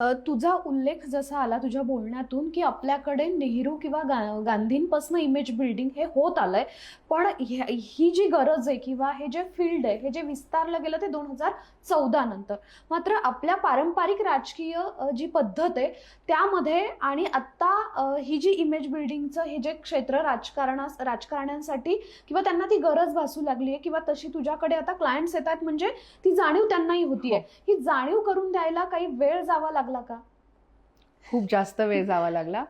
तुझा उल्लेख जसा आला तुझ्या बोलण्यातून, की आपल्याकडे नेहरू किंवा गांधींपासून इमेज बिल्डिंग हे होत आलंय. पण ही जी गरज आहे किंवा हे जे फील्ड आहे, हे जे विस्तारलं गेलं ते 2014 नंतर. मात्र आपल्या पारंपरिक राजकीय जी पद्धत आहे त्यामध्ये आणि आत्ता ही जी इमेज बिल्डिंगचं हे जे क्षेत्र राजकारण्यांसाठी किंवा त्यांना ती गरज भासू लागली आहे किंवा तशी तुझ्याकडे आता क्लायंट्स येतात म्हणजे ती जाणीव त्यांनाही होतीये. ही जाणीव करून द्यायला काही वेळ जावा लागला का? खूप जास्त वेळ जावा लागला.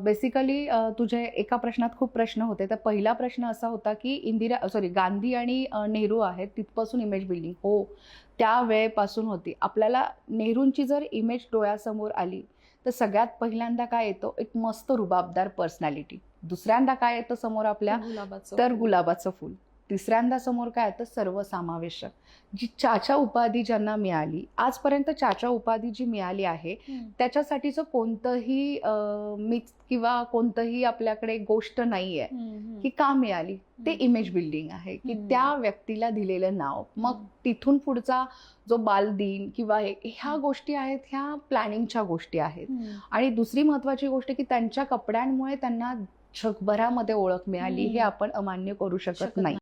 बेसिकली तुझे एका प्रश्नात खूप प्रश्न होते. तर पहिला प्रश्न असा होता की गांधी आणि नेहरू आहेत तिथपासून इमेज बिल्डिंग. हो, त्या वेळेपासून होती. आपल्याला नेहरूंची जर इमेज डोळ्यासमोर आली तर सगळ्यात पहिल्यांदा काय येतो, एक मस्त रुबाबदार पर्सनॅलिटी. दुसऱ्यांदा काय येतं समोर आपल्या, तर गुलाबाचं फूल. तिसऱ्यांदा समोर काय येतं, सर्वसमावेशक. जी चाचा उपाधी ज्यांना मिळाली, आजपर्यंत चाचा उपाधी जी मिळाली आहे त्याच्यासाठीचं कोणतंही मिक्स किंवा कोणतंही आपल्याकडे गोष्ट नाहीये की का मिळाली. ते इमेज बिल्डिंग आहे की त्या व्यक्तीला दिलेलं नाव. मग तिथून पुढचा जो बालदिन किंवा ह्या गोष्टी आहेत, ह्या प्लॅनिंगच्या गोष्टी आहेत. आणि दुसरी महत्वाची गोष्ट की त्यांच्या कपड्यांमुळे त्यांना जगभरामध्ये ओळख मिळाली, हे आपण अमान्य करू शकत नाही.